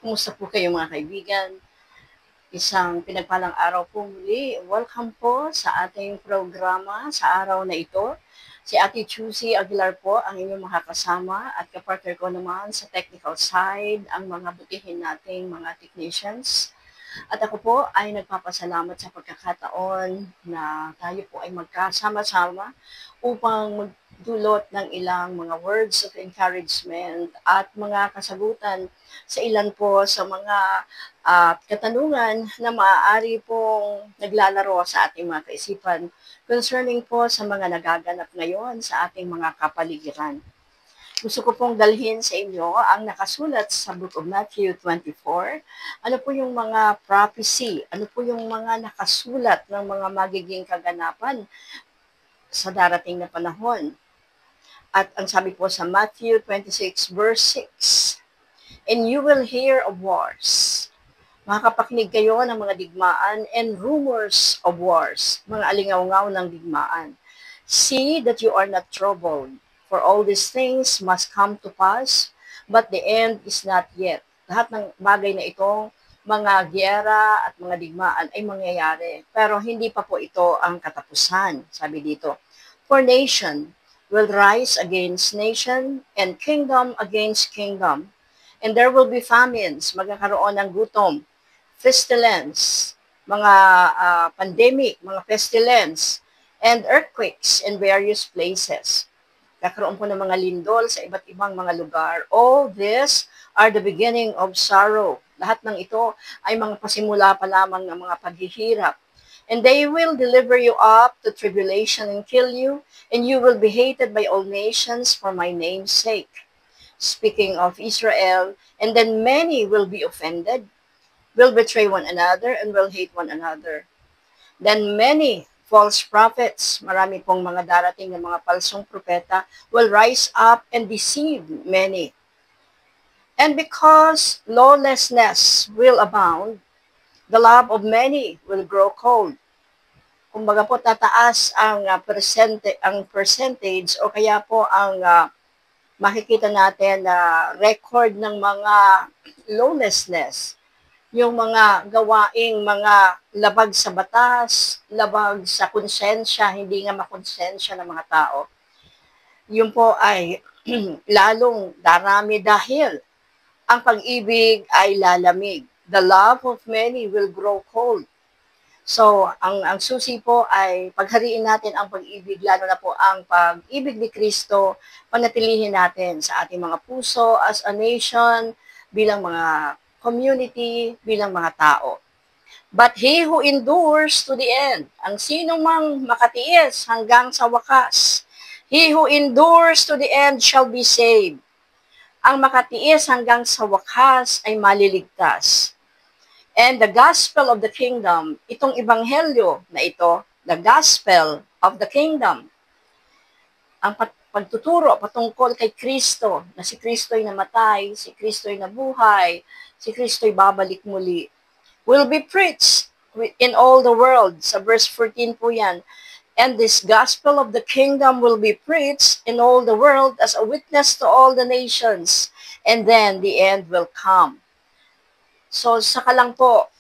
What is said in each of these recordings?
Kumusta po kayo mga kaibigan? Isang pinagpalang araw po muli. Welcome po sa ating programa sa araw na ito. Si Ate Chuzy Aguilar po ang inyong makakasama at kapartner ko naman sa technical side ang mga butihin nating mga technicians. At ako po ay nagpapasalamat sa pagkakataon na tayo po ay magkasama-sama upang magdulot ng ilang mga words of encouragement at mga kasagutan sa ilan po sa mga katanungan na maaari pong naglalaro sa ating mga kaisipan concerning po sa mga nagaganap ngayon sa ating mga kapaligiran. Gusto ko pong dalhin sa inyo ang nakasulat sa Book of Matthew 24. Ano po yung mga prophecy? Ano po yung mga nakasulat ng mga magiging kaganapan sa darating na panahon? At ang sabi po sa Matthew 26 verse 6, "And you will hear of wars." Makakapakinig kayo ng mga digmaan and rumors of wars, mga alingaw-ngaw ng digmaan. "See that you are not troubled, for all these things must come to pass, but the end is not yet." Lahat ng bagay na itong mga gyera at mga digmaan ay mangyayari, pero hindi pa po ito ang katapusan, sabi dito. "For nation will rise against nation, and kingdom against kingdom. And there will be famines," magkakaroon ng gutom, pestilence, mga pandemic, mga pestilence, and earthquakes in various places. Kakaroon po ng mga lindol sa iba't ibang mga lugar. All this are the beginning of sorrow. Lahat ng ito ay mga pasimula pa lamang ng mga paghihirap. "And they will deliver you up to tribulation and kill you, and you will be hated by all nations for my name's sake." Speaking of Israel, "And then many will be offended, will betray one another, and will hate one another. Then many false prophets," marami pong mga darating na mga palsong propeta, "will rise up and deceive many. And because lawlessness will abound, the love of many will grow cold." Kumbaga po tataas ang percentage o kaya po ang makikita natin na record ng mga lawlessness, yung mga gawaing mga labag sa batas, labag sa konsensya, hindi nga makonsensya ng mga tao. Yun po ay lalong darami dahil ang pag-ibig ay lalamig. The love of many will grow cold. So, ang susi po ay paghariin natin ang pag-ibig, lalo na po ang pag-ibig ni Kristo, panatilihin natin sa ating mga puso as a nation, bilang mga community, bilang mga tao. "But he who endures to the end," ang sino mang makatiis hanggang sa wakas, "he who endures to the end shall be saved." Ang makatiis hanggang sa wakas ay maliligtas. "And the gospel of the kingdom," itong ebanghelyo na ito, the gospel of the kingdom, ang pagtuturo patungkol kay Kristo, na si Kristo ay namatay, si Kristo ay nabuhay, si Kristo ay babalik muli, "will be preached in all the world." Sa verse 14 po yan. "And this gospel of the kingdom will be preached in all the world as a witness to all the nations, and then the end will come." So, saka lang po,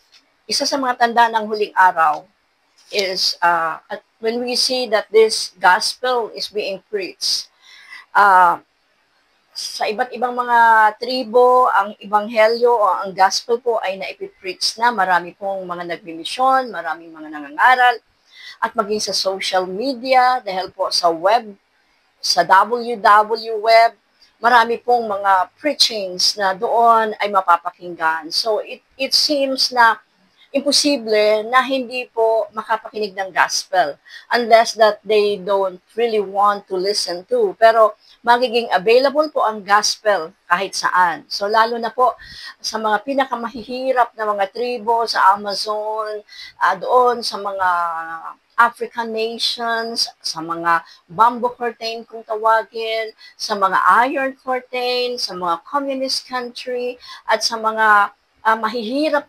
isa sa mga tanda ng huling araw is when we see that this gospel is being preached, sa iba't ibang mga tribo, ang ebanghelyo o ang gospel po ay naipipreach na. Marami pong mga nagmimisyon, maraming mga nangangaral, at maging sa social media, dahil po sa web, sa WW web, marami pong mga preachings na doon ay mapapakinggan. So it seems na imposible na hindi po makapakinig ng gospel unless that they don't really want to listen to. Pero magiging available po ang gospel kahit saan. So lalo na po sa mga pinakamahihirap na mga tribo sa Amazon, doon sa mga African nations, sa mga bamboo curtain kung tawagin, sa mga iron curtain, sa mga communist country, at sa mga mahihirap,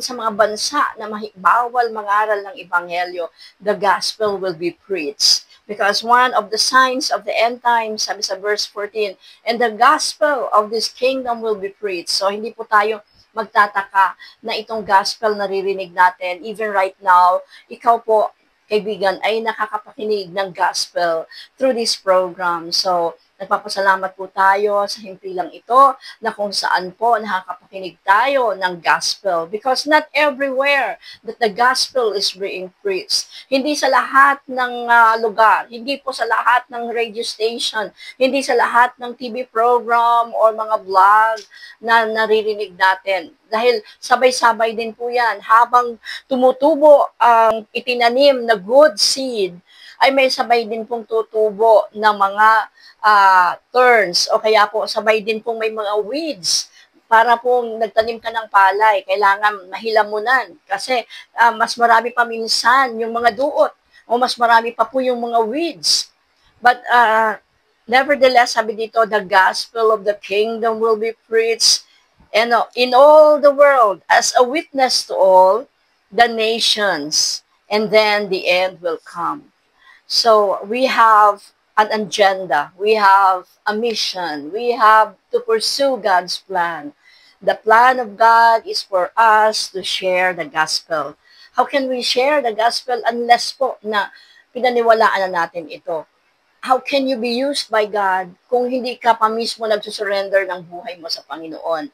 sa mga bansa na bawal mangaral ng ebanghelyo, the gospel will be preached. Because one of the signs of the end times, sabi sa verse 14, and the gospel of this kingdom will be preached. So, hindi po tayo magtataka na itong gospel naririnig natin. Even right now, ikaw po, kaibigan, ay nakakapakinig ng gospel through this program. So, nagpapasalamat po tayo sa himpilang ito na kung saan po nakakapakinig tayo ng gospel because not everywhere that the gospel is being preached. Hindi sa lahat ng lugar, hindi po sa lahat ng radio station, hindi sa lahat ng TV program or mga vlog na naririnig natin. Dahil sabay-sabay din po yan. Habang tumutubo ang itinanim na good seed, ay may sabay din pong tutubo ng mga turns o kaya po sabay din pong may mga weeds para pong nagtanim ka ng palay, kailangan mahilamunan kasi mas marami pa minsan yung mga duot o mas marami pa po yung mga weeds. But nevertheless, sabi dito, the gospel of the kingdom will be preached in all the world as a witness to all the nations, and then the end will come. So we have an agenda, we have a mission, we have to pursue God's plan. The plan of God is for us to share the gospel. How can we share the gospel unless po na pinaniwalaan na natin ito? How can you be used by God kung hindi ka pa mismo nagsusurrender ng buhay mo sa Panginoon?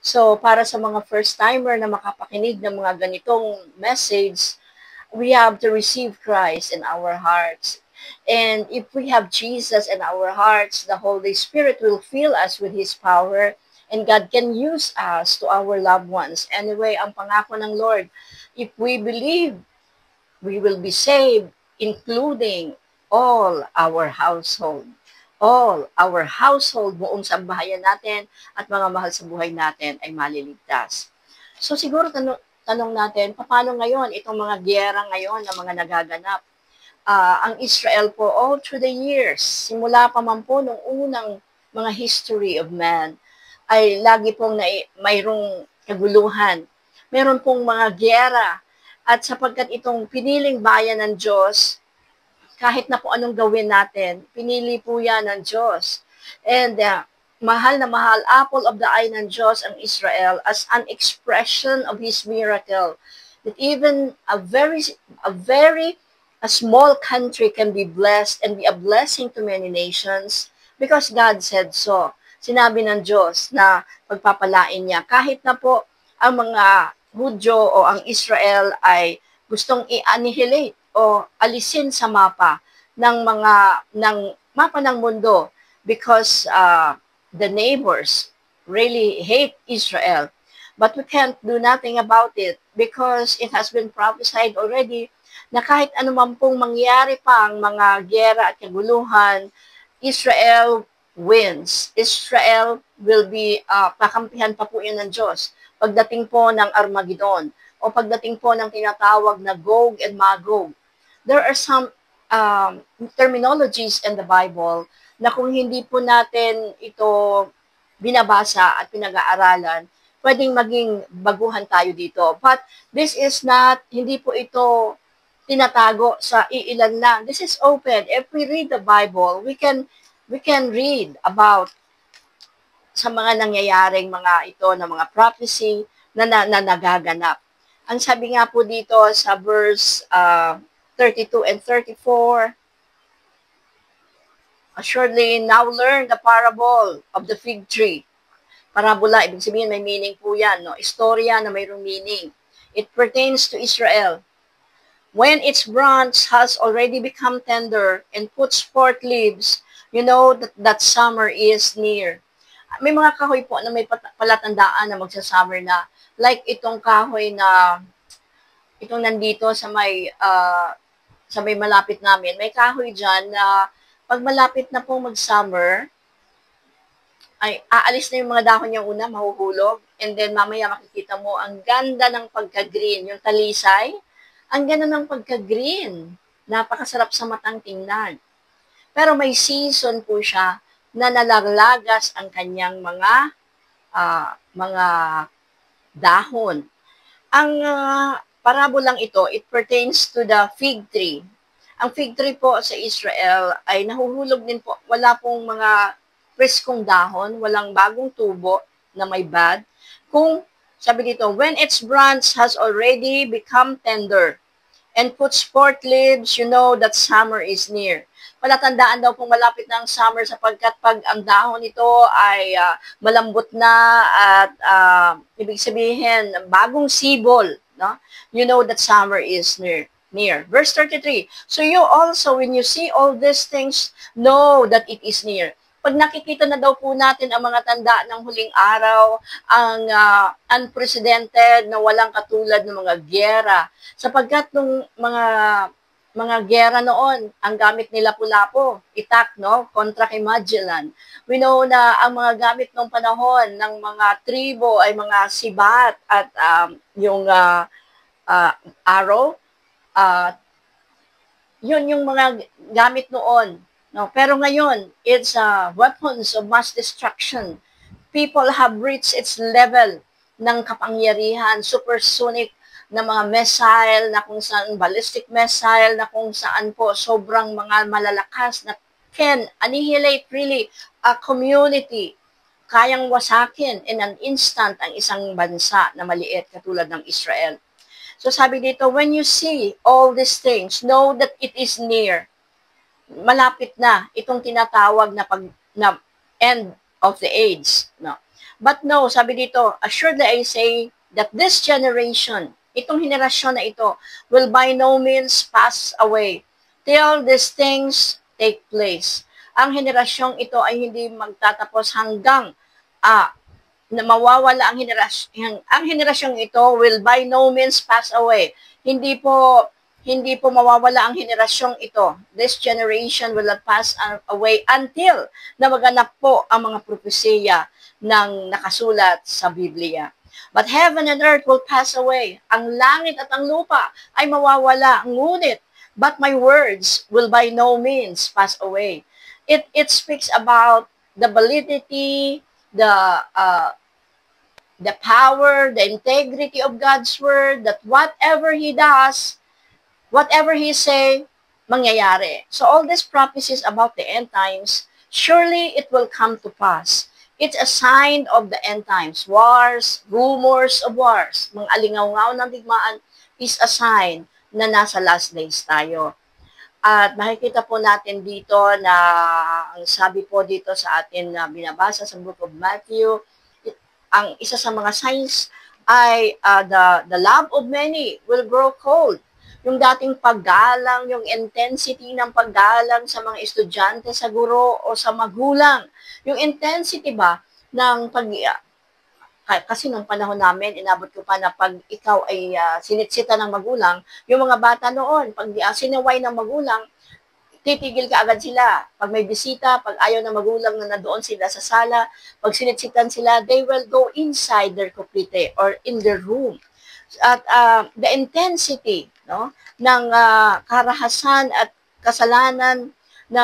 So, para sa mga first-timer na makapakinig ng mga ganitong message, we have to receive Christ in our hearts. And if we have Jesus in our hearts, the Holy Spirit will fill us with His power and God can use us to our loved ones. Anyway, ang pangako ng Lord, if we believe, we will be saved, including all our household. All our household, buong sambahayan natin at mga mahal sa buhay natin ay maliligtas. So siguro tanong natin, paano ngayon itong mga giyera ngayon na mga nagaganap? Ang Israel po all through the years, simula pa man po nung unang mga history of man, ay lagi pong mayroong kaguluhan. Meron pong mga giyera. At sapagkat itong piniling bayan ng Diyos, kahit na po anong gawin natin, pinili po yan ng Diyos. And mahal na mahal, apple of the eye ng Diyos ang Israel as an expression of His miracle. That even a small country can be blessed and be a blessing to many nations because God said so. Sinabi ng Diyos na pagpapalain niya. Kahit na po ang mga Hudyo o ang Israel ay gustong i-annihilate o alisin sa mapa ng mapa ng mundo because the neighbors really hate Israel. But we can't do nothing about it because it has been prophesied already na kahit anuman pong mangyari pa ang mga giyera at kaguluhan, Israel wins. Israel will be, kakampihan pa po yun ng Diyos. Pagdating po ng Armageddon o pagdating po ng tinatawag na Gog and Magog. There are some terminologies in the Bible na kung hindi po natin ito binabasa at pinag-aaralan, pwedeng maging baguhan tayo dito. But this is not, hindi po ito tinatago sa iilan lang. This is open. If we read the Bible, we can read about sa mga nangyayaring mga ito na mga prophecy na nagaganap. Ang sabi nga po dito sa verse 32 and 34, assuredly now learn the parable of the fig tree. Parabola, ibig sabihin may meaning po yan, no? Istorya na mayroong meaning. It pertains to Israel. When its branch has already become tender and puts forth leaves, you know that summer is near. May mga kahoy po na may palatandaan na magsa-summer na. Like itong kahoy na, itong nandito sa may malapit namin. May kahoy dyan na pag malapit na pong mag-summer, ay aalis na yung mga dahon niya una, mahuhulog. And then mamaya makikita mo, ang ganda ng pagka-green, yung talisay. Ang ganda ng pagka-green. Napakasarap sa matang tingnan. Pero may season po siya na nalaglagas ang kanyang mga dahon. Ang parabolang ito, it pertains to the fig tree. ang fig tree po sa Israel ay nahuhulog din po. Wala pong mga preskong dahon, walang bagong tubo na may bud. Kung, sabi dito, when its branch has already become tender and puts forth leaves, you know that summer is near. Palatandaan daw kung malapit na ang summer sapagkat pag ang dahon nito ay malambot na at ibig sabihin, bagong sibol, no? You know that summer is near. Verse 33, so you also, when you see all these things, know that it is near. Pag nakikita na daw po natin ang mga tanda ng huling araw, ang unprecedented na walang katulad ng mga gyera, sapagkat nung mga gera noon, ang gamit nila Lapu-Lapu, itak, no? Kontra kay Magellan. We know na ang mga gamit ng panahon ng mga tribo ay mga sibat at yung arrow. Yun yung mga gamit noon. No? Pero ngayon, it's weapons of mass destruction. People have reached its level ng kapangyarihan, supersonic na mga missile, na kung saan ballistic missile, na kung saan po sobrang mga malalakas na can annihilate really a community. Kayang wasakin in an instant ang isang bansa na maliit katulad ng Israel. So sabi dito, when you see all these things, know that it is near. Malapit na itong tinatawag na end of the age. No? But no, sabi dito, assuredly I say that this generation, itong henerasyon na ito, will by no means pass away till these things take place. Ang henerasyong ito ay hindi magtatapos hanggang na mawawala ang henerasyon. Ang henerasyong ito will by no means pass away. Hindi po mawawala ang henerasyong ito. This generation will not pass away until na maganap po ang mga propesiya ng nakasulat sa Biblia. But heaven and earth will pass away. Ang langit at ang lupa ay mawawala. Ngunit, but my words will by no means pass away. It speaks about the validity, the power, the integrity of God's word, that whatever He does, whatever He say, mangyayari. So all these prophecies about the end times, surely it will come to pass. It's a sign of the end times. Wars, rumors of wars, mga alingaw-ngaw ng digmaan is a sign na nasa last days tayo. At makikita po natin dito na ang sabi po dito sa atin na binabasa sa Book of Matthew, ang isa sa mga signs ay the love of many will grow cold. Yung dating paggalang, yung intensity ng paggalang sa mga estudyante, sa guro o sa magulang. Yung intensity ba ng kasi nung panahon namin, inabot ko pa na pag ikaw ay sinitsita ng magulang, yung mga bata noon, pag sinaway ng magulang, titigil ka agad sila. Pag may bisita, pag ayaw ng magulang na nandoon sila sa sala, pag sinitsitan sila, they will go inside their kupite or in their room. At the intensity, no, ng karahasan at kasalanan na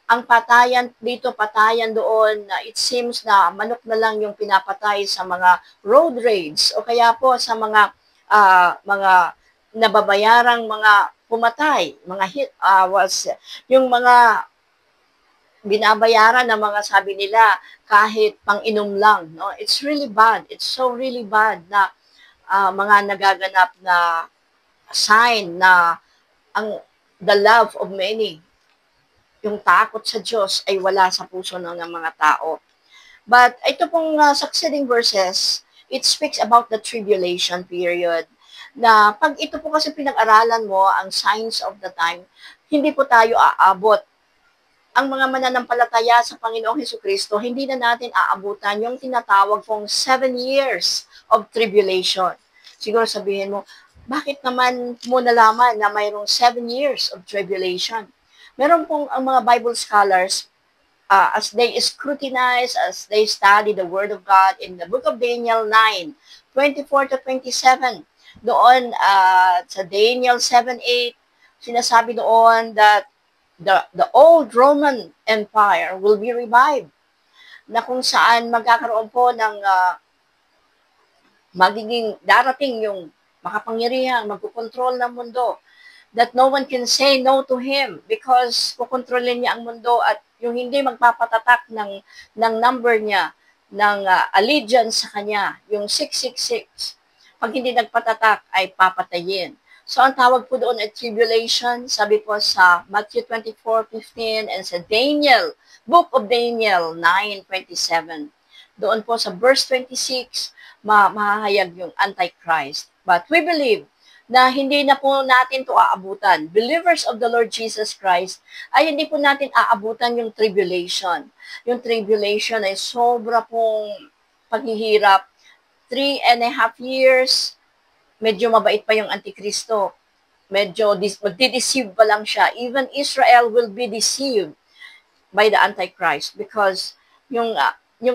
ang patayan dito, patayan doon, na it seems na manok na lang yung pinapatay sa mga road rage o kaya po sa mga nababayarang mga pumatay, mga yung mga binabayaran ng mga sabi nila kahit pang-inom lang, no? It's really bad. It's so really bad na mga nagaganap na sign na the love of many, yung takot sa Diyos ay wala sa puso ng mga tao. But ito pong succeeding verses, it speaks about the tribulation period, na pag ito po kasi pinag-aralan mo, ang signs of the time, hindi po tayo aabot. Ang mga mananampalataya sa Panginoong Hesukristo, hindi na natin aabutan yung tinatawag pong 7 years of tribulation. Siguro sabihin mo, bakit naman mo nalaman na mayroong 7 years of tribulation? Meron pong ang mga Bible scholars, as they scrutinize, as they study the Word of God in the book of Daniel 9:24-27, doon sa Daniel 7:8, sinasabi doon that the old Roman Empire will be revived, na kung saan magkakaroon po ng magiging darating yung makapangyarihan, magkukontrol ng mundo. that no one can say no to him because kukontrolin niya ang mundo at yung hindi magpapatatak ng number niya, ng allegiance sa kanya, yung 666, pag hindi nagpatatak ay papatayin. So, ang tawag po doon ay tribulation, sabi po sa Matthew 24:15 and sa Daniel, Book of Daniel 9:27. Doon po sa verse 26, mahahayag yung Antichrist. But we believe na hindi na po natin to aabutan. Believers of the Lord Jesus Christ ay hindi po natin aabutan yung tribulation. Yung tribulation ay sobra pong paghihirap. 3.5 years, medyo mabait pa yung Antikristo. Medyo magdi-deceive pa lang siya. Even Israel will be deceived by the Antichrist because yung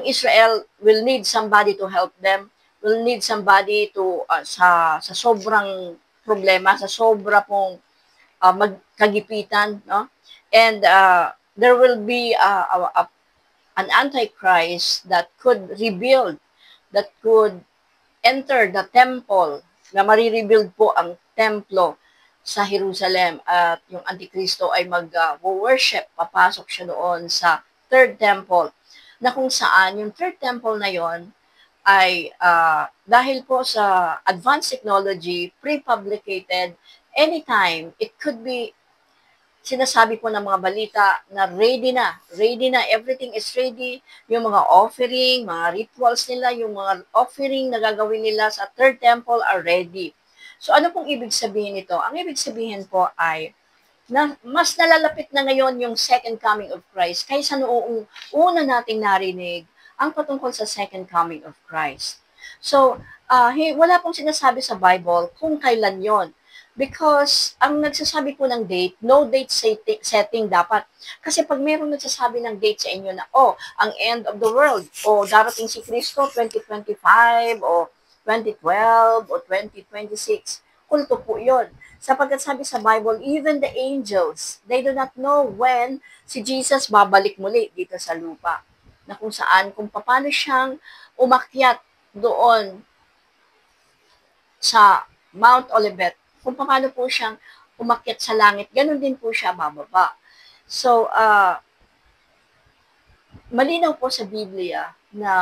Israel will need somebody to help them, will need somebody to sa sobrang problema, sa sobra pong magkagipitan, no? And there will be an Antichrist that could rebuild, that could enter the temple, na marirebuild po ang templo sa Jerusalem at yung Antikristo ay mag-worship, papasok siya doon sa third temple, na kung saan yung third temple na yon ay dahil po sa advanced technology, pre-publicated, anytime, it could be, sinasabi po ng mga balita na ready na, everything is ready, yung mga offering, mga rituals nila, yung mga offering na gagawin nila sa third temple are ready. So ano pong ibig sabihin nito? Ang ibig sabihin po ay na mas nalalapit na ngayon yung second coming of Christ kaysa noong una nating narinig ang patungkol sa second coming of Christ. So, wala pong sinasabi sa Bible kung kailan yon. Because ang nagsasabi po ng date, no date setting dapat. Kasi pag mayroong nagsasabi ng date sa inyo na, ang end of the world, o darating si Kristo 2025, o 2012, o 2026, kulto po yun. Sapagkat sabi sa Bible, even the angels, they do not know when si Jesus babalik muli dito sa lupa. Na kung saan, kung paano siyang umakyat doon sa Mount Olivet, kung paano po siyang umakyat sa langit, ganun din po siya bababa. So, malinaw po sa Biblia na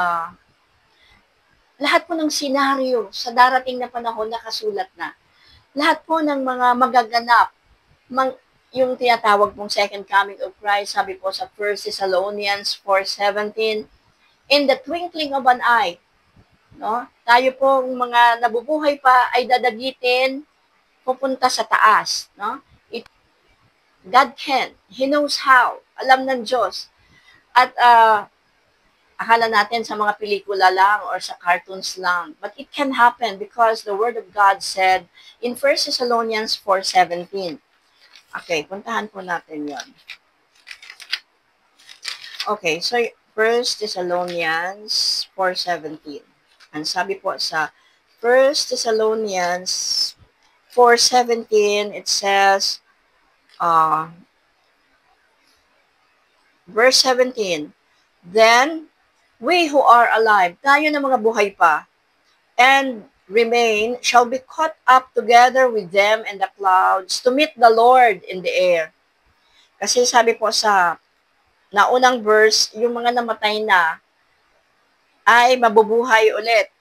lahat po ng senaryo sa darating na panahon nakasulat na. Lahat po ng mga magaganap, yung tinatawag pong second coming of Christ, sabi po sa 1 Thessalonians 4:17, in the twinkling of an eye, no? Tayo pong mga nabubuhay pa ay dadagitin pupunta sa taas, no? God can, He knows how, alam ng Diyos. At akala natin sa mga pelikula lang or sa cartoons lang. But it can happen because the Word of God said in 1 Thessalonians 4:17. Okay, puntahan po natin yon. Okay, so 1 Thessalonians 4:17. Ang sabi po sa 1 Thessalonians 4:17, it says, verse 17, then, we who are alive, tayo na mga buhay pa, and remain, shall be caught up together with them in the clouds to meet the Lord in the air. Kasi sabi po sa naunang verse, yung mga namatay na ay mabubuhay ulit.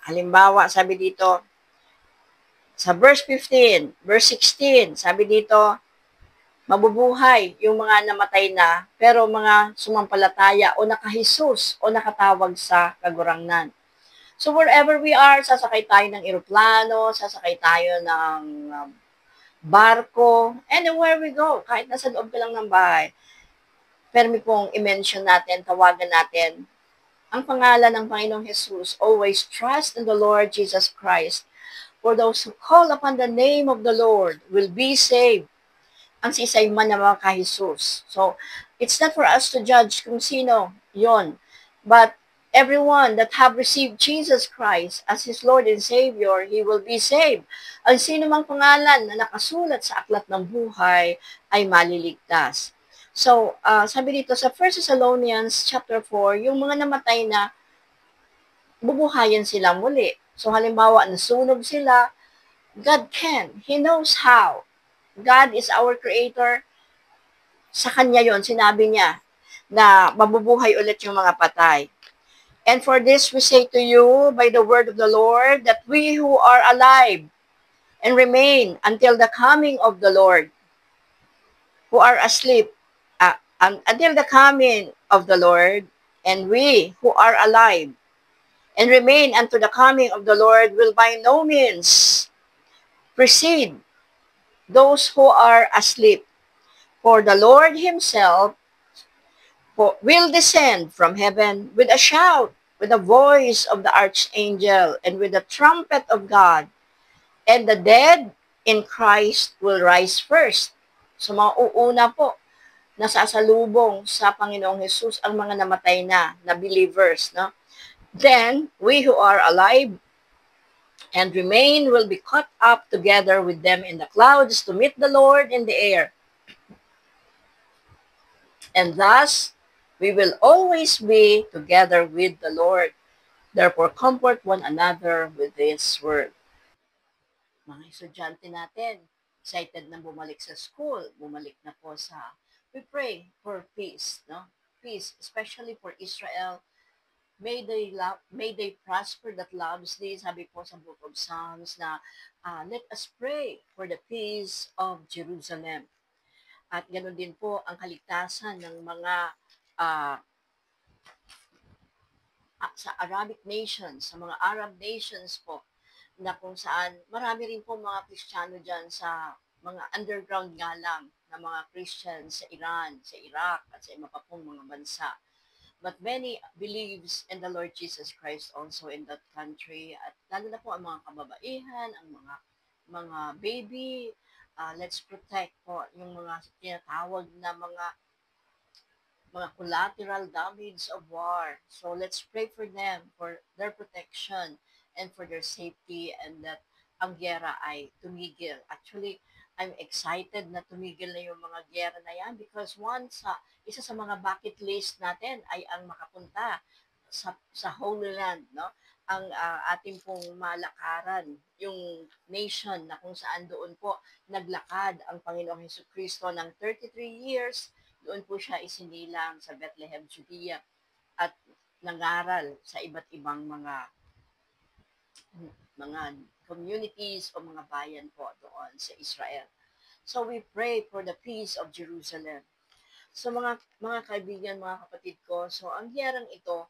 Halimbawa, sabi dito, sa verse 15, verse 16, sabi dito, mabubuhay yung mga namatay na, pero mga sumampalataya o nakahisus o nakatawag sa kagurangnan. So wherever we are, sasakay tayo ng eroplano, sasakay tayo ng barko, anywhere we go, kahit nasa loob ka lang ng bahay, permi pong i-mention natin, tawagan natin, ang pangalan ng Panginoong Jesus, always trust in the Lord Jesus Christ. For those who call upon the name of the Lord will be saved. Ang sisay man ng mga kahisus. So, it's not for us to judge kung sino yon, but everyone that have received Jesus Christ as his Lord and Savior, he will be saved. Ang sino mang pangalan na nakasulat sa aklat ng buhay ay maliligtas. So, sabi dito sa 1 Thessalonians chapter 4, yung mga namatay na bubuhayan sila muli. So, halimbawa, nasunog sila, God can. He knows how. God is our creator, sa kanya yon, sinabi niya na mabubuhay ulit yung mga patay. And for this we say to you by the word of the Lord that we who are alive and remain until the coming of the Lord, who are asleep, until the coming of the Lord, and we who are alive and remain unto the coming of the Lord will by no means precede those who are asleep. For the Lord himself will descend from heaven with a shout, with the voice of the archangel, and with the trumpet of God, and the dead in Christ will rise first. So mauuna po, nasasalubong sa Panginoong Jesus ang mga namatay na believers. No? Then, we who are alive and remain will be caught up together with them in the clouds to meet the Lord in the air. And thus, we will always be together with the Lord. Therefore, comfort one another with this word. Mga estudyante natin, excited na bumalik sa school, bumalik na po sa, we pray for peace, no? Peace, especially for Israel. May they prosper that loves thee. Sabi po sa Book of Psalms na let us pray for the peace of Jerusalem. At ganoon din po ang kaligtasan ng mga uh, sa Arabic nations, sa mga Arab nations po, na kung saan marami rin po mga Kristiyano dyan sa mga underground nga lang na mga Christians sa Iran, sa Iraq, at sa iba pa pong mga bansa. But many believes in the Lord Jesus Christ also in that country. At lalo na po ang mga kababaihan, ang mga baby. Let's protect po yung mga tinatawag na mga collateral damage of war. So let's pray for them, for their protection, and for their safety, and that ang gera ay tumigil. Actually, I'm excited na tumigil na yung mga gera na yan because isa sa mga bucket list natin ay ang makapunta sa Holy Land, no? Ang ating pong malakaran, yung nation na kung saan doon po naglakad ang Panginoong Hesukristo ng 33 years. Doon po siya isinilang sa Bethlehem, Judea, at nangaral sa iba't ibang mga communities o mga bayan po doon sa Israel. So we pray for the peace of Jerusalem. So mga kaibigan, mga kapatid ko, so ang hiyarang ito,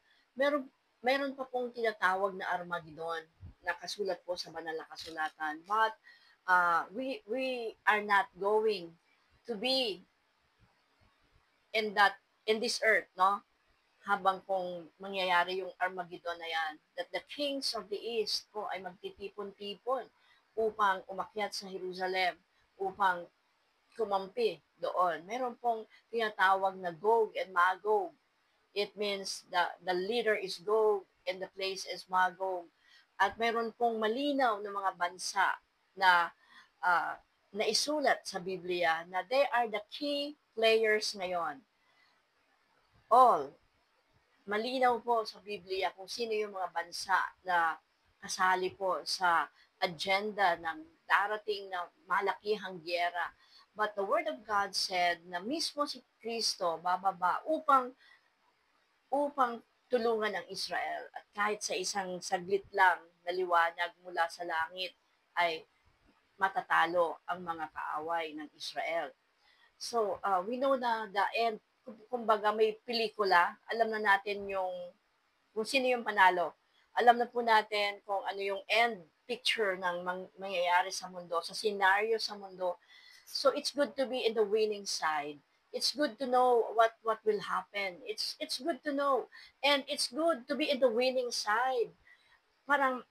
meron pa pong tinatawag na Armageddon na kasulat po sa banal na kasulatan. But we are not going to be in this earth, no? Habang kung mangyayari yung Armageddon na yan, that the kings of the east po ay magtitipon-tipon upang umakyat sa Jerusalem, upang kumampi doon. Meron pong tinatawag na Gog and Magog. It means the leader is Gog and the place is Magog. At meron pong malinaw na mga bansa na naisulat sa Biblia na they are the key players ngayon. All malinaw po sa Biblia kung sino yung mga bansa na kasali po sa agenda ng darating na malakihang gyera. But the Word of God said na mismo si Kristo bababa upang tulungan ang Israel. At kahit sa isang saglit lang na liwanag mula sa langit ay matatalo ang mga kaaway ng Israel. So, we know na the end, kumbaga may pelikula, alam na natin kung sino yung panalo. Alam na po natin kung ano yung end picture ng mangyayari sa mundo, sa scenario sa mundo. So, it's good to be in the winning side. It's good to know what will happen. It's good to know. And it's good to be in the winning side. Parang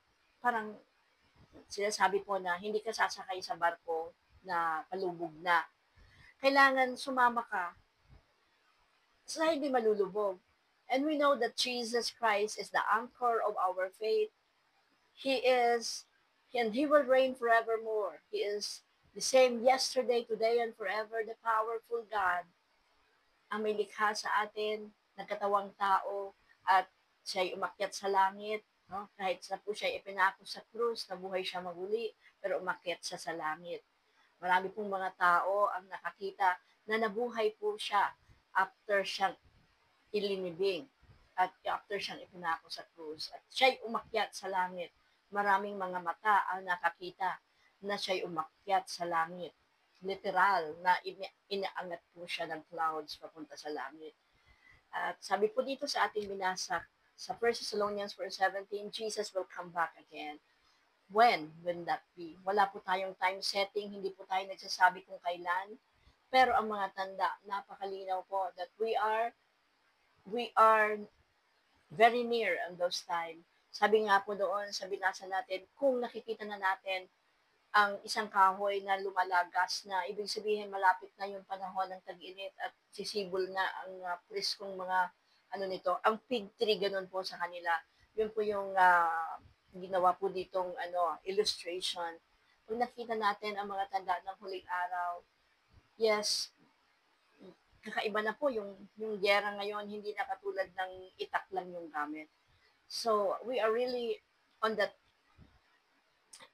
sinasabi po na hindi ka sasakay sa barko na palubog na. Kailangan sumama ka sa hindi malulubog. And we know that Jesus Christ is the anchor of our faith. He is, and He will reign forevermore. He is the same yesterday, today, and forever, the powerful God. Ang may likha sa atin, nagkatawang tao, at siya'y umakyat sa langit. No? Kahit na po siya'y ipinako sa krus, nabuhay siya maguli, pero umakyat siya sa langit. Marami pong mga tao ang nakakita na nabuhay po siya after siyang ilinibing at after siyang ipinako sa krus. At siya'y umakyat sa langit. Maraming mga mata ang nakakita na siya'y umakyat sa langit. Literal na inaangat po siya ng clouds papunta sa langit. At sabi po dito sa ating binasa sa 1 Thessalonians 4:17, Jesus will come back again. When that be? Wala po tayong time setting, hindi po tayo nagsasabi kung kailan. Pero ang mga tanda, napakalinaw po that we are very near on those time. Sabi nga po doon sa binasa natin, kung nakikita na natin ang isang kahoy na lumalagas na, ibig sabihin malapit na yung panahon ng tag-init at sisibol na ang preskong mga ano nito, ang fig tree ganun po sa kanila. Yun po yung ginawa po ditong illustration. Kung nakita natin ang mga tanda ng huling araw, yes, kakaiba na po yung gera ngayon, hindi na katulad ng itak lang yung gamit. So, we are really on that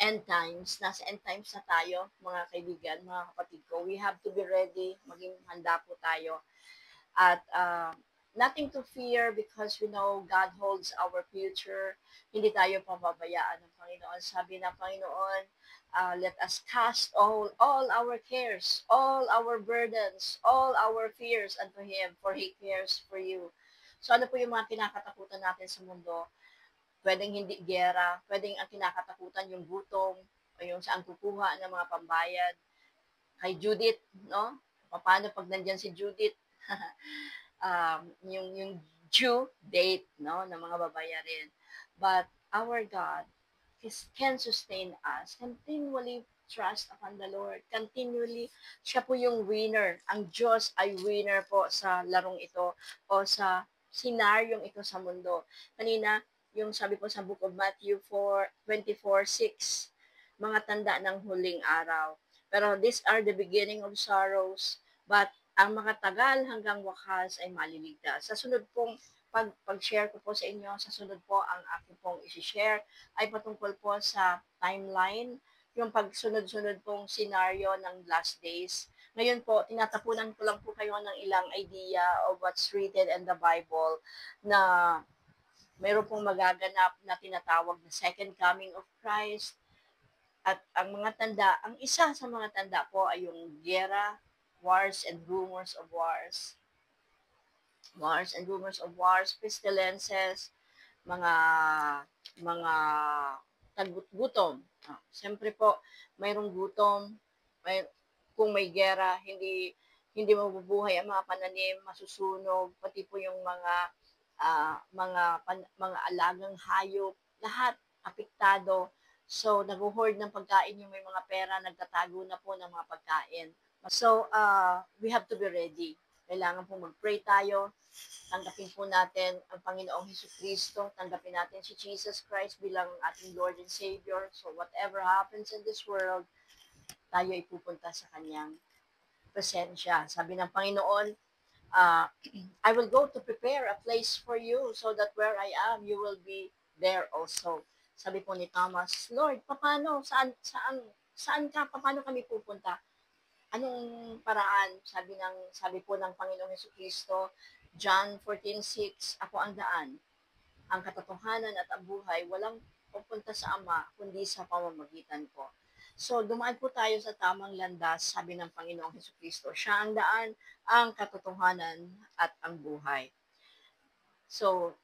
end times. Nasa end times na tayo, mga kaibigan, mga kapatid ko. We have to be ready, maging handa po tayo. At nothing to fear because we know God holds our future. Hindi tayo pababayaan ng Panginoon. Sabi ng Panginoon, let us cast all our cares, all our burdens, all our fears unto Him, for He cares for you. So ano po yung mga kinakatakutan natin sa mundo? Pwedeng hindi gera, pwedeng ang kinakatakutan yung gutom, o yung saan kukuha ng mga pambayad. Kay Judith, no? Paano pag nandyan si Judith? Yung due date, no, ng mga babayarin. But our God can sustain us. Continually trust upon the Lord. Continually, siya po yung winner. Ang Diyos ay winner po sa larong ito o sa senaryong ito sa mundo. Kanina, yung sabi po sa Book of Matthew 4:24-6, mga tanda ng huling araw. Pero these are the beginning of sorrows, but ang makatagal hanggang wakas ay maliligtas. Sa sunod pong pag-share ko po sa inyo, sa sunod po ang aking pong isi-share ay patungkol po sa timeline, yung pagsunod-sunod pong senaryo ng last days. Ngayon po, tinatapunan ko lang po kayo ng ilang idea of what's written in the Bible na mayroon pong magaganap na tinatawag na second coming of Christ. At ang mga tanda, ang isa sa mga tanda po ay yung gera, wars and rumors of wars. Wars and rumors of wars, pestilences, mga gutom. Siyempre po, mayroong gutom, kung may gera, hindi mabubuhay ang mga pananim, masusunog, pati po yung mga alagang hayop, lahat apektado. So, nag-hoard ng pagkain yung may mga pera, nagtatago na po ng mga pagkain. So, we have to be ready. Kailangan po mag-pray tayo. Tanggapin po natin ang Panginoong Jesucristo. Tanggapin natin si Jesus Christ bilang ating Lord and Savior. So, whatever happens in this world, tayo ay pupunta sa Kanyang presensya. Sabi ng Panginoon, I will go to prepare a place for you so that where I am, you will be there also. Sabi po ni Thomas, Lord, paano? Saan ka? Paano kami pupunta? Anong paraan? Sabi po ng Panginoong Jesucristo, John 14:6, ako ang daan, ang katotohanan at ang buhay, walang pupunta sa Ama, kundi sa pamamagitan ko. So, dumaan po tayo sa tamang landas, sabi ng Panginoong Jesucristo. Siya ang daan, ang katotohanan at ang buhay. So,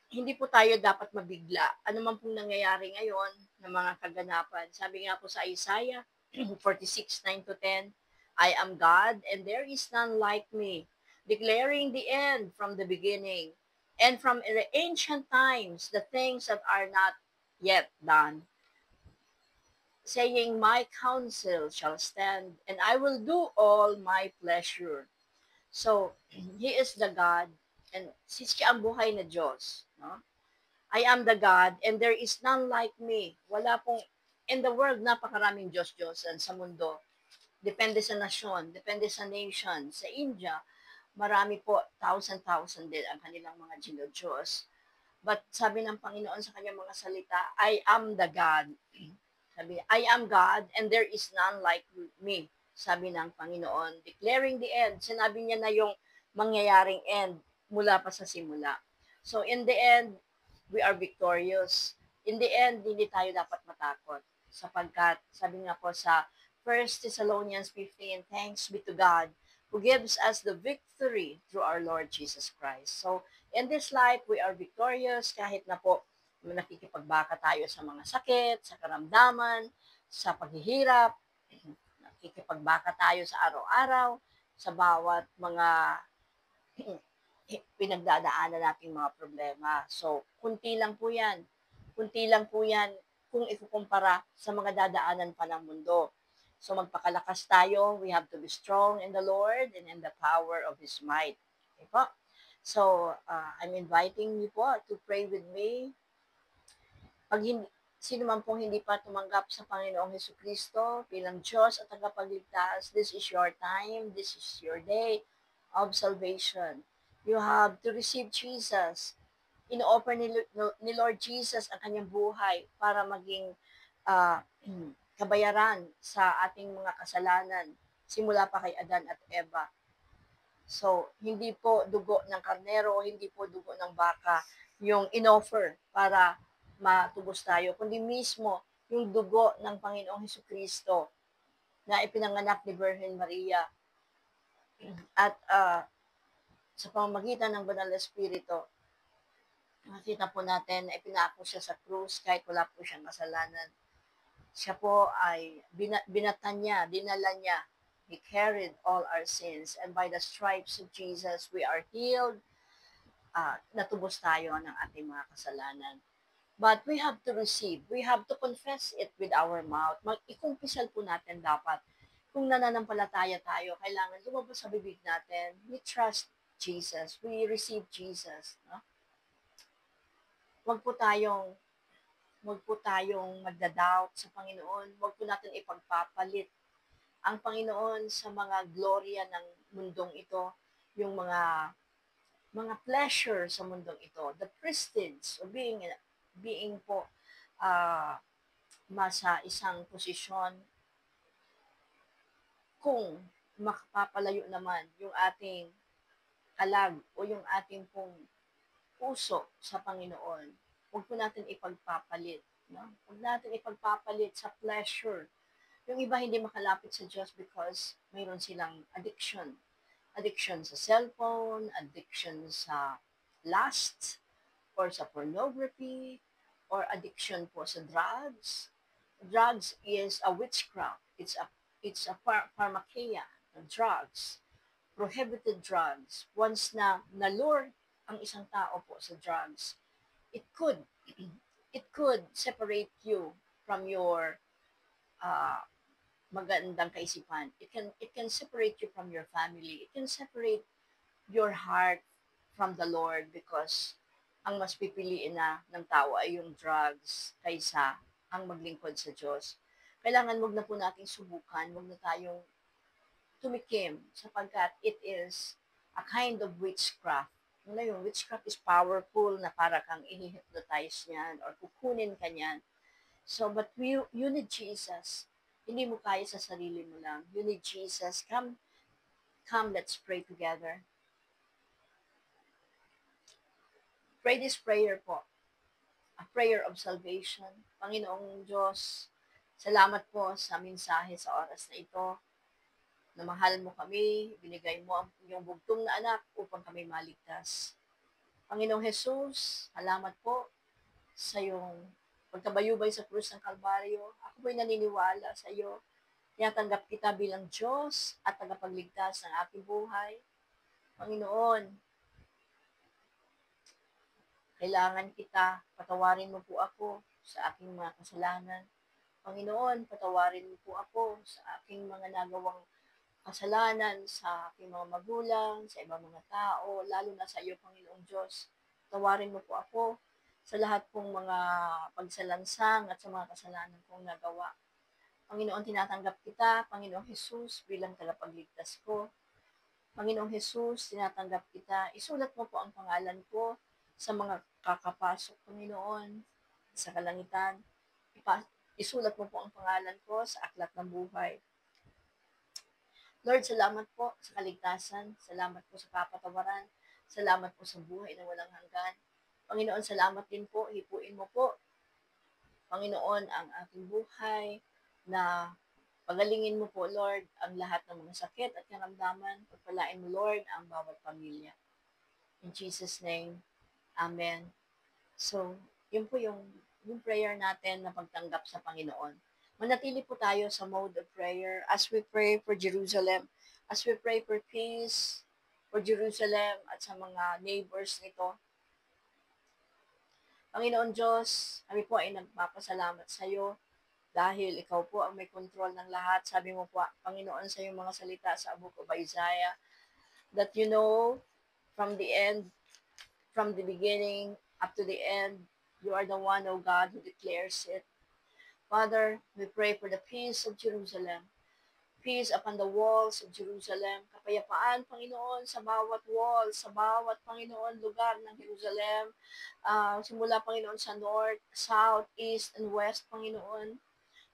hindi po tayo dapat mabigla. Ano man pong nangyayari ngayon ng mga kaganapan. Sabi nga po sa Isaiah 46:9-10, I am God and there is none like me, declaring the end from the beginning, and from the ancient times the things that are not yet done, saying, my counsel shall stand, and I will do all my pleasure. So, He is the God, and siya ang buhay na Diyos. No? I am the God, and there is none like me. Wala pong, in the world, napakaraming Diyos-Diyosan sa mundo. Depende sa nasyon, depende sa nation. Sa India, marami po, thousand din ang kanilang mga Diyos. But sabi ng Panginoon sa kanyang mga salita, I am the God. Sabi, I am God and there is none like me. Sabi ng Panginoon, declaring the end. Sinabi niya na yung mangyayaring end mula pa sa simula. So in the end, we are victorious. In the end, hindi tayo dapat matakot. Sapagkat, sabi nga po sa 1 Thessalonians 15, thanks be to God who gives us the victory through our Lord Jesus Christ. So, in this life, we are victorious kahit na po nakikipagbaka tayo sa mga sakit, sa karamdaman, sa paghihirap, nakikipagbaka tayo sa araw-araw, sa bawat mga pinagdadaanan nating mga problema. So, kunti lang po yan. Kunti lang po yan kung ikukumpara sa mga dadaanan pa ng mundo. So, magpakalakas tayo. We have to be strong in the Lord and in the power of His might. Okay po? So, I'm inviting you po to pray with me. Pag hindi, sino man pong hindi pa tumanggap sa Panginoong Hesukristo bilang Diyos at tagapagligtas, this is your time, this is your day of salvation. You have to receive Jesus. In-offer ni Lord Jesus ang kanyang buhay para maging uh, kabayaran sa ating mga kasalanan simula pa kay Adan at Eva. So, hindi po dugo ng karnero, hindi po dugo ng baka yung in-offer para matubos tayo, kundi mismo yung dugo ng Panginoong Hesukristo na ipinanganak ni Virgin Maria at sa pamamagitan ng Banal na Espiritu, nakita po natin na ipinako siya sa krus kahit wala po siyang kasalanan. Siya po ay binatan niya, dinala niya. He carried all our sins and by the stripes of Jesus, we are healed. Natubos tayo ng ating mga kasalanan. But we have to receive, we have to confess it with our mouth. Ikumpisal po natin dapat. Kung nananampalataya tayo, kailangan lumabas sa bibig natin. We trust Jesus. We receive Jesus. No? Huwag po tayong magda-doubt sa Panginoon. Huwag po natin ipagpapalit ang Panginoon sa mga gloria ng mundong ito, yung mga pleasure sa mundong ito, the prestige of being po sa isang posisyon kung makapapalayo naman yung ating kalag o yung ating pong puso sa Panginoon. Huwag po natin ipagpapalit. No? Huwag natin ipagpapalit sa pleasure. Yung iba hindi makalapit sa Diyos because mayroon silang addiction. Addiction sa cellphone, addiction sa lust, or sa pornography, or addiction po sa drugs. Drugs is a witchcraft. It's a pharmakeia of drugs. Prohibited drugs. Once na nalure ang isang tao po sa drugs, it could separate you from your magandang kaisipan. It can separate you from your family. It can separate your heart from the Lord because ang mas pipiliin na ng tao ay yung drugs kaysa ang maglingkod sa Diyos. Kailangan wag na po nating subukan, wag na tayong tumikim sapagkat it is a kind of witchcraft. Yung witchcraft is powerful na para kang i-hypnotize niyan or kukunin ka niyan. So, but you need Jesus. Hindi mo kaya sa sarili mo lang. You need Jesus. Come, let's pray together. Pray this prayer po. A prayer of salvation. Panginoong Diyos, salamat po sa mensahe sa oras na ito. Na mahal mo kami, binigay mo ang iyong bugtong na anak upang kami maligtas. Panginoong Jesus, salamat po sa iyong pagkabayubay sa krus ng Kalbaryo. Ako po'y naniniwala sa iyo. Tinatanggap kita bilang Diyos at tagapagligtas ng aking buhay. Panginoon, kailangan kita, patawarin mo po ako sa aking mga kasalanan. Panginoon, patawarin mo po ako sa aking mga nagawang kasalanan sa aking mga magulang, sa ibang mga tao, lalo na sa iyo, Panginoong Diyos. Patawarin mo po ako sa lahat pong mga pagsalansang at sa mga kasalanan kong nagawa. Panginoon, tinatanggap kita, Panginoong Jesus, bilang tagapagligtas ko. Panginoong Jesus, tinatanggap kita. Isulat mo po ang pangalan ko sa mga kakapasok, Panginoon, sa kalangitan. isulat mo po ang pangalan ko sa aklat ng buhay. Lord, salamat po sa kaligtasan. Salamat po sa kapatawaran. Salamat po sa buhay na walang hanggan. Panginoon, salamat din po. Hipuin mo po, Panginoon, ang aking buhay na pagalingin mo po, Lord, ang lahat ng mga sakit at karamdaman. Pagpalain mo, Lord, ang bawat pamilya. In Jesus' name, Amen. So, yun po yung prayer natin na pagtanggap sa Panginoon. Manatili po tayo sa mode of prayer as we pray for Jerusalem, as we pray for peace for Jerusalem at sa mga neighbors nito. Panginoon Diyos, kami po ay nagpapasalamat sa iyo dahil ikaw po ang may control ng lahat. Sabi mo po, Panginoon, sa iyong mga salita sa book of Isaiah, that you know from the end, from the beginning up to the end, you are the one, O God, who declares it. Father, we pray for the peace of Jerusalem. Peace upon the walls of Jerusalem. Kapayapaan, Panginoon, sa bawat wall, sa bawat, Panginoon, lugar ng Jerusalem. Simula, Panginoon, sa north, south, east, and west, Panginoon.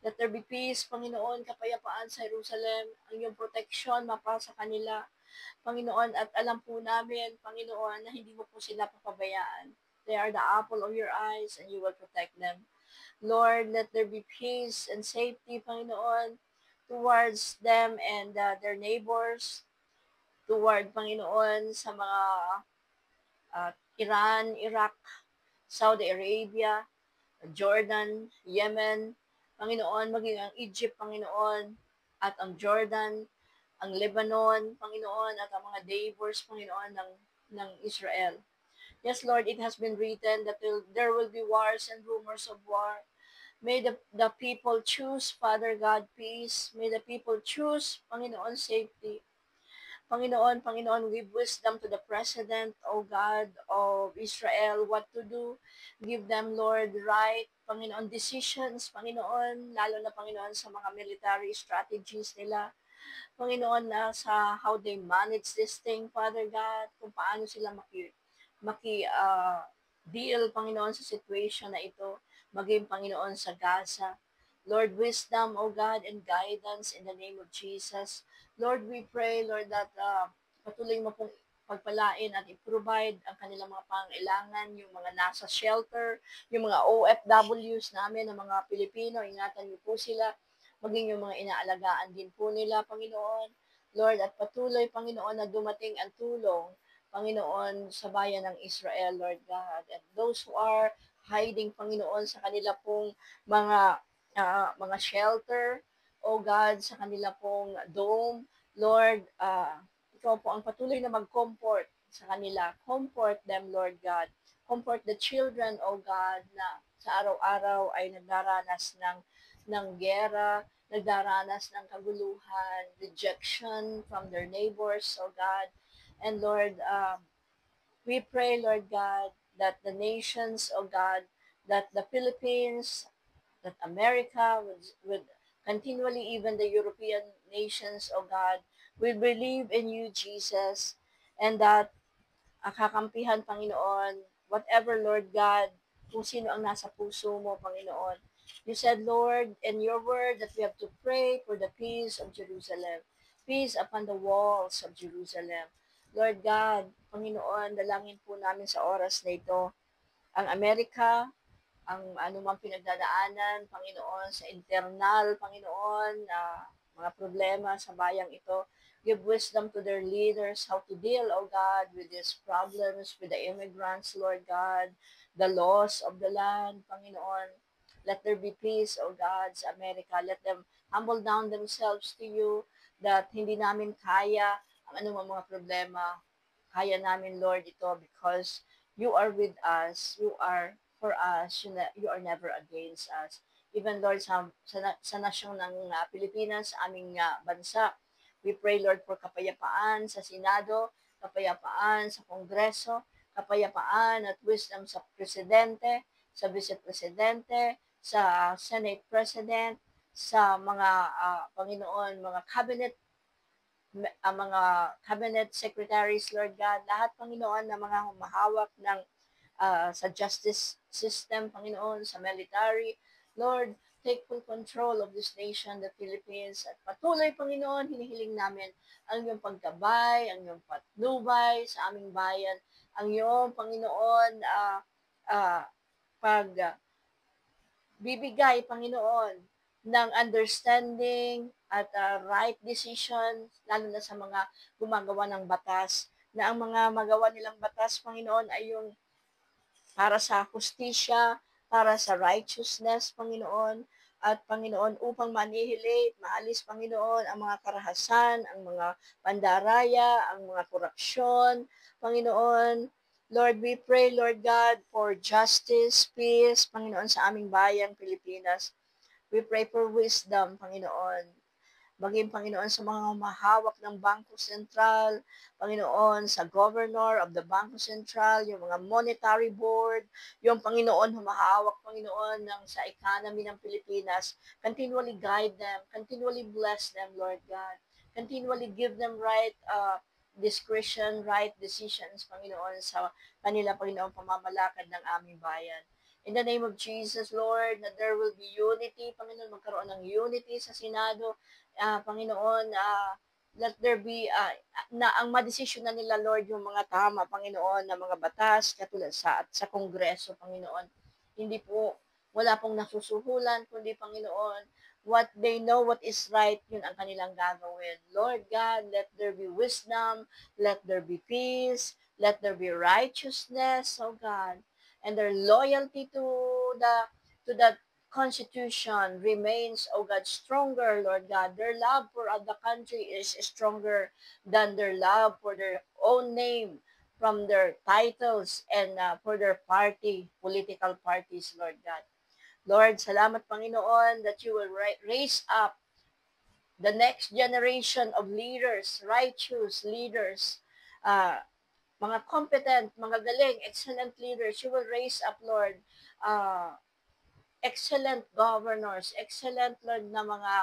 Let there be peace, Panginoon, kapayapaan sa Jerusalem. Ang iyong protection mapa sa kanila, Panginoon, at alam po namin, Panginoon, na hindi mo po sila papabayaan. They are the apple of your eyes and you will protect them. Lord, let there be peace and safety, Panginoon, towards them and their neighbors, toward, Panginoon, sa mga Iran, Iraq, Saudi Arabia, Jordan, Yemen, Panginoon, maging ang Egypt, Panginoon, at ang Jordan, ang Lebanon, Panginoon, at ang mga neighbors, Panginoon, ng Israel. Yes, Lord, it has been written that there will be wars and rumors of war. May the people choose, Father God, peace. May the people choose, Panginoon, safety. Panginoon, give wisdom to the President, O God, of Israel, what to do. Give them, Lord, right, Panginoon, decisions, Panginoon, lalo na, Panginoon, sa mga military strategies nila. Panginoon, na sa how they manage this thing, Father God, kung paano sila deal, Panginoon, sa situation na ito, maging, Panginoon, sa Gaza. Lord, wisdom, O God, and guidance in the name of Jesus. Lord, we pray, Lord, that patuloy mo pong pagpalain at i-provide ang kanilang mga pangailangan, yung mga nasa shelter, yung mga OFWs namin, ng mga Pilipino, ingatan niyo po sila, maging yung mga inaalagaan din po nila, Panginoon. Lord, at patuloy, Panginoon, na dumating ang tulong, Panginoon, sa bayan ng Israel, Lord God. And those who are hiding, Panginoon, sa kanila pong mga shelter, O God, sa kanila pong dome. Lord, ikaw po ang patuloy na mag-comfort sa kanila. Comfort them, Lord God. Comfort the children, O God, na sa araw-araw ay nagdaranas ng gera, nagdaranas ng kaguluhan, rejection from their neighbors, O God. And Lord, we pray, Lord God, that the nations, O God, that the Philippines, that America would continually, even the European nations, O God, will believe in you, Jesus, and that kakampihan, Panginoon, whatever, Lord God, kung sino ang nasa puso mo, Panginoon. You said, Lord, in your word that we have to pray for the peace of Jerusalem, peace upon the walls of Jerusalem. Lord God, Panginoon, dalangin po namin sa oras na ito, ang Amerika, ang anumang pinagdadaanan, Panginoon, sa internal, Panginoon, mga problema sa bayang ito. Give wisdom to their leaders how to deal, O God, with these problems, with the immigrants, Lord God, the loss of the land, Panginoon. Let there be peace, O God, sa Amerika. Let them humble down themselves to you that hindi namin kaya ang anumang mga problema. Kaya namin, Lord, ito because you are with us. You are for us. You are never against us. Even, Lord, sa nasyon ng Pilipinas, aming bansa, we pray, Lord, for kapayapaan sa Senado, kapayapaan sa Kongreso, kapayapaan at wisdom sa Presidente, sa Vice Presidente, sa Senate President, sa mga, Panginoon, mga cabinet secretaries, Lord God, lahat, Panginoon, na mga humahawak ng sa justice system, Panginoon, sa military. Lord, take full control of this nation, the Philippines. At patuloy, Panginoon, hinihiling namin ang iyong paggabay, ang iyong patnubay sa aming bayan, ang iyong, Panginoon, uh, pag bibigay, Panginoon, ng understanding at right decision, lalo na sa mga gumagawa ng batas, na ang mga magawa nilang batas, Panginoon, ay yung para sa hustisya, para sa righteousness, Panginoon, at Panginoon, upang manihilate, maalis, Panginoon, ang mga karahasan, ang mga pandaraya, ang mga korupsyon, Panginoon. Lord, we pray, Lord God, for justice, peace, Panginoon, sa aming bayang Pilipinas. We pray for wisdom, Panginoon. Maging, Panginoon, sa mga humahawak ng Bangko Sentral, Panginoon, sa Governor of the Bangko Sentral, yung mga Monetary Board, yung Panginoon, humahawak, Panginoon, ng sa economy ng Pilipinas. Continually guide them, continually bless them, Lord God. Continually give them right discretion, right decisions, Panginoon, sa kanila, Panginoon, pamamalakad ng aming bayan. In the name of Jesus, Lord, that there will be unity, Panginoon, magkaroon ng unity sa Senado, Panginoon, let there be, na ang madesisyon na nila, Lord, yung mga tama, Panginoon, na mga batas, katulad sa Kongreso, Panginoon. Hindi po, wala pong nasusuhulan, kundi, Panginoon, what they know what is right, yun ang kanilang gagawin. Lord God, let there be wisdom, let there be peace, let there be righteousness, oh God, and their loyalty to the Constitution remains, oh God, stronger, Lord God. Their love for the country is stronger than their love for their own name from their titles and for their political parties, Lord God. Lord, salamat, Panginoon, that you will raise up the next generation of leaders, righteous leaders, mga competent, mga galing, excellent leaders. You will raise up, Lord, excellent governors, excellent, Lord, na mga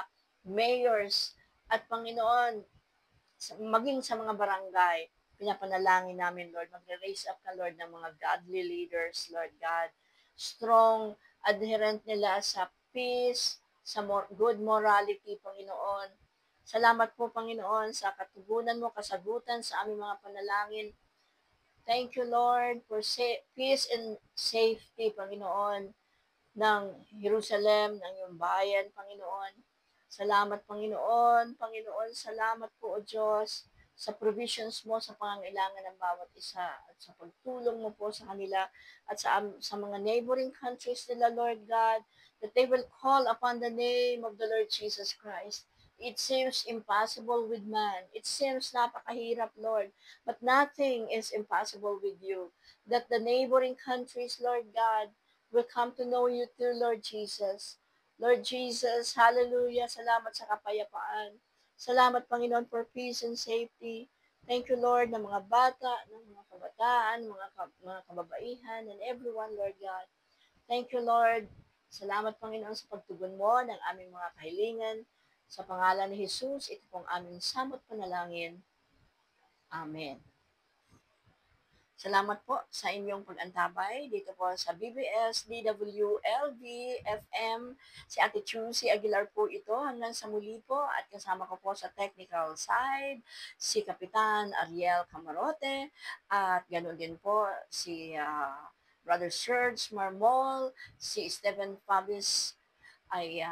mayors, at Panginoon, maging sa mga barangay, pinapanalangin namin, Lord, magre-raise up ka, Lord, ng mga godly leaders, Lord God, strong, adherent nila sa peace, sa good morality, Panginoon. Salamat po, Panginoon, sa katugunan mo, kasagutan sa aming mga panalangin. Thank you, Lord, for peace and safety, Panginoon, ng Jerusalem, ng iyong bayan, Panginoon. Salamat, Panginoon. Panginoon, salamat po, O Diyos, sa provisions mo sa pangangailangan ng bawat isa at sa pagtulong mo po sa kanila at sa mga neighboring countries nila, Lord God, that they will call upon the name of the Lord Jesus Christ. It seems impossible with man. It seems napakahirap, Lord. But nothing is impossible with you. That the neighboring countries, Lord God, will come to know you through Lord Jesus. Lord Jesus, hallelujah, salamat sa kapayapaan. Salamat, Panginoon, for peace and safety. Thank you, Lord, ng mga bata, ng mga kabataan, mga kababaihan, and everyone, Lord God. Thank you, Lord. Salamat, Panginoon, sa pagtugon mo ng aming mga kahilingan. Sa pangalan ni Jesus, ito pong aming samot panalangin. Amen. Salamat po sa inyong pag-antabay dito po sa BBS DWLB FM. Si Ate Chusi Aguilar po ito hanggang sa muli po at kasama ko po sa technical side si Kapitan Ariel Camarote at ganoon din po si Brother Serge Marmol, si Stephen Fabis ay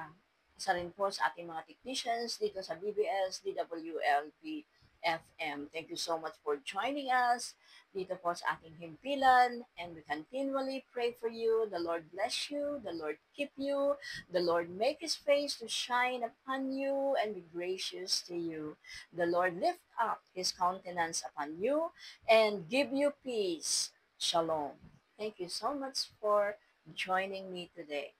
isa rin po sa ating mga technicians dito sa BBS DWLB FM. Thank you so much for joining us dito po sa ating himpilan, and we continually pray for you. The Lord bless you, the Lord keep you, the Lord make His face to shine upon you and be gracious to you. The Lord lift up His countenance upon you and give you peace. Shalom. Thank you so much for joining me today.